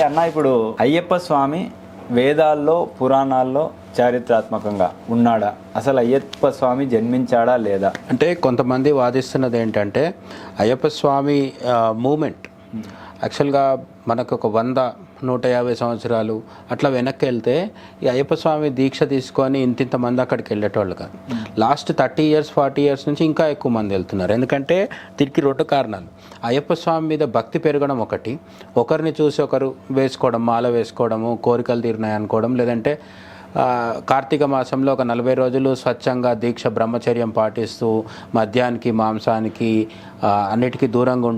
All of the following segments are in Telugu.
అన్న ఇప్పుడు అయ్యప్ప స్వామి వేదాల్లో పురాణాల్లో చారిత్రాత్మకంగా ఉన్నాడా? అసలు అయ్యప్ప స్వామి జన్మించాడా లేదా? అంటే కొంతమంది వాదిస్తున్నది ఏంటంటే అయ్యప్ప స్వామి మూమెంట్ యాక్చువల్గా మనకు ఒక 100-150 సంవత్సరాలు అట్లా వెనక్కి వెళ్తే ఈ అయ్యప్ప స్వామి దీక్ష తీసుకొని ఇంతింత మంది అక్కడికి వెళ్ళేటోళ్ళు కాదు. లాస్ట్ 30 years 40 years నుంచి ఇంకా ఎక్కువ మంది వెళ్తున్నారు. ఎందుకంటే దీనికి 2 కారణాలు. అయ్యప్ప స్వామి మీద భక్తి పెరగడం ఒకటి, ఒకరిని చూసి ఒకరు వేసుకోవడం, మాల వేసుకోవడము, కోరికలు తీరినాయి అనుకోవడం, లేదంటే కార్తీక మాసంలో ఒక 40 రోజులు స్వచ్ఛంగా దీక్ష బ్రహ్మచర్యం పాటిస్తూ మద్యానికి మాంసానికి అన్నిటికీ దూరంగా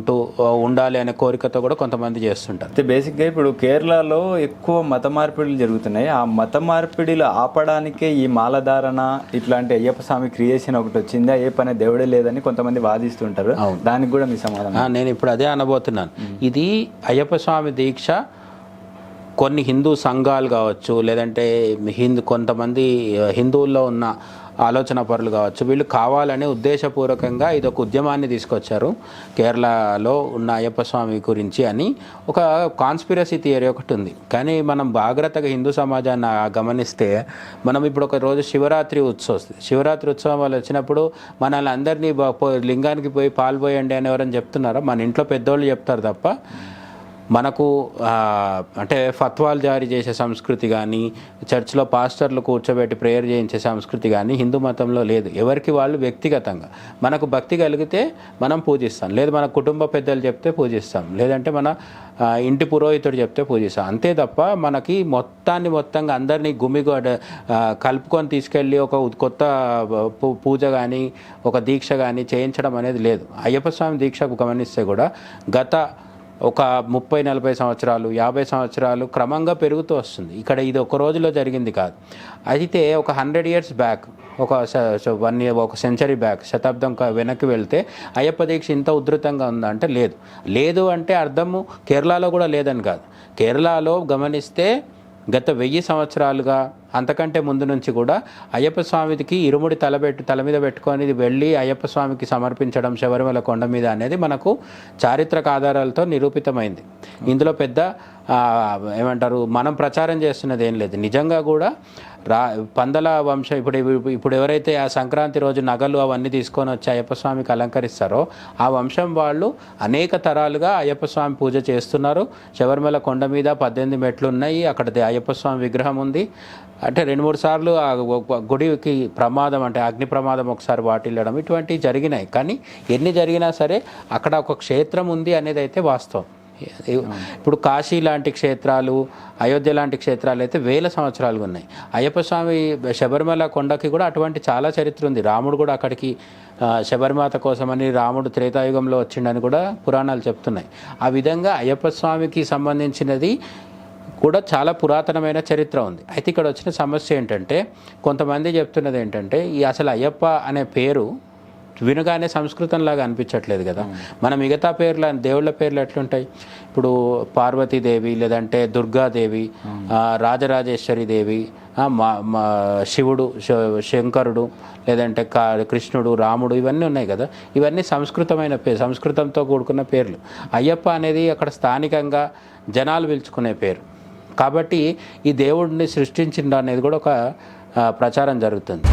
ఉండాలి అనే కోరికతో కూడా కొంతమంది చేస్తుంటారు. అయితే బేసిక్గా ఇప్పుడు కేరళలో ఎక్కువ మత మార్పిడులు జరుగుతున్నాయి. ఆ మత మార్పిడిలు ఆపడానికే ఈ మాలధారణ ఇట్లాంటి అయ్యప్ప స్వామి క్రియేషన్ ఒకటి వచ్చింది, అయ్యప్ప అనే దేవుడే లేదని కొంతమంది వాదిస్తుంటారు. దానికి కూడా మీ సమాధానం? నేను ఇప్పుడు అదే అనబోతున్నాను. ఇది అయ్యప్ప స్వామి దీక్ష కొన్ని హిందూ సంఘాలు కావచ్చు, లేదంటే కొంతమంది హిందువుల్లో ఉన్న ఆలోచన పరులు కావచ్చు, వీళ్ళు కావాలని ఉద్దేశపూర్వకంగా ఇది ఒక ఉద్యమాన్ని తీసుకొచ్చారు కేరళలో ఉన్న అయ్యప్ప స్వామి గురించి అని ఒక కాన్స్పిరసీ థియరీ ఒకటి ఉంది. కానీ మనం జాగ్రత్తగా హిందూ సమాజాన్ని గమనిస్తే మనం ఇప్పుడు ఒక రోజు శివరాత్రి ఉత్సవం వస్తుంది. శివరాత్రి ఉత్సవం వాళ్ళు వచ్చినప్పుడు మనల్ని అందరినీ లింగానికి పోయి పాల్పోయండి అని ఎవరైనా చెప్తున్నారా? మన ఇంట్లో పెద్దోళ్ళు చెప్తారు తప్ప మనకు అంటే ఫత్వాలు జారీ చేసే సంస్కృతి కానీ, చర్చ్లో పాస్టర్లు కూర్చోబెట్టి ప్రేయర్ చేయించే సంస్కృతి కానీ హిందూ మతంలో లేదు. ఎవరికి వాళ్ళు వ్యక్తిగతంగా మనకు భక్తి కలిగితే మనం పూజిస్తాం, లేదు మన కుటుంబ పెద్దలు చెప్తే పూజిస్తాం, లేదంటే మన ఇంటి పురోహితుడు చెప్తే పూజిస్తాం. అంతే తప్ప మనకి మొత్తంగా అందరినీ కలుపుకొని తీసుకెళ్ళి ఒక కొత్త పూజ కానీ ఒక దీక్ష కానీ చేయించడం అనేది లేదు. అయ్యప్ప స్వామి దీక్షకు గమనిస్తే కూడా గత ఒక 30-40 సంవత్సరాలు 50 సంవత్సరాలు క్రమంగా పెరుగుతూ వస్తుంది. ఇక్కడ ఇది ఒక రోజులో జరిగింది కాదు. అయితే ఒక 100 years బ్యాక్, ఒక సెంచరీ బ్యాక్, శతాబ్దం వెనక్కి వెళ్తే అయ్యప్ప దీక్ష ఇంత ఉధృతంగా ఉందా అంటే లేదు అంటే అర్థము కేరళలో కూడా లేదని కాదు. కేరళలో గమనిస్తే గత 1000 సంవత్సరాలుగా అంతకంటే ముందు నుంచి కూడా అయ్యప్ప స్వామికి ఇరుముడి తల మీద పెట్టుకొని వెళ్ళి అయ్యప్ప స్వామికి సమర్పించడం శబరిమల కొండ మీద అనేది మనకు చారిత్రక ఆధారాలతో నిరూపితమైంది. ఇందులో పెద్ద ఏమంటారు మనం ప్రచారం చేస్తున్నది ఏం లేదు. నిజంగా కూడా పందల వంశం ఇప్పుడు ఎవరైతే ఆ సంక్రాంతి రోజు నగలు అవన్నీ తీసుకొని వచ్చి అయ్యప్ప స్వామికి అలంకరిస్తారో ఆ వంశం వాళ్ళు అనేక తరాలుగా అయ్యప్ప స్వామి పూజ చేస్తున్నారు. శబరిమల కొండ మీద 18 మెట్లు ఉన్నాయి. అక్కడ అయ్యప్ప స్వామి విగ్రహం ఉంది. అంటే 2-3 సార్లు ఆ గుడికి ప్రమాదం, అంటే అగ్ని ప్రమాదం ఒకసారి వాటిల్లడం ఇటువంటివి జరిగినాయి. కానీ ఎన్ని జరిగినా సరే అక్కడ ఒక క్షేత్రం ఉంది అనేది అయితే వాస్తవం. ఇప్పుడు కాశీ లాంటి క్షేత్రాలు, అయోధ్య లాంటి క్షేత్రాలు అయితే 1000 సంవత్సరాలుగా ఉన్నాయి. అయ్యప్ప స్వామి శబరిమల కొండకి కూడా అటువంటి చాలా చరిత్ర ఉంది. రాముడు కూడా అక్కడికి శబరిమాత కోసమని రాముడు త్రేతాయుగంలో వచ్చిండని కూడా పురాణాలు చెప్తున్నాయి. ఆ విధంగా అయ్యప్ప స్వామికి సంబంధించినది కూడా చాలా పురాతనమైన చరిత్ర ఉంది. అయితే ఇక్కడ వచ్చిన సమస్య ఏంటంటే కొంతమంది చెప్తున్నది ఏంటంటే అసలు అయ్యప్ప అనే పేరు వినగానే సంస్కృతంలాగా అనిపించట్లేదు కదా. మన మిగతా పేర్ల దేవుళ్ళ పేర్లు ఎట్లుంటాయి? ఇప్పుడు పార్వతీదేవి, లేదంటే దుర్గాదేవి, రాజరాజేశ్వరి దేవి, శివుడు, శంకరుడు, లేదంటే కృష్ణుడు, రాముడు, ఇవన్నీ ఉన్నాయి కదా. ఇవన్నీ సంస్కృతంతో కూడుకున్న పేర్లు. అయ్యప్ప అనేది అక్కడ స్థానికంగా జనాలు పిలుచుకునే పేరు. కాబట్టి ఈ దేవుడిని సృష్టించిండు అనేది కూడా ఒక ప్రచారం జరుగుతుంది.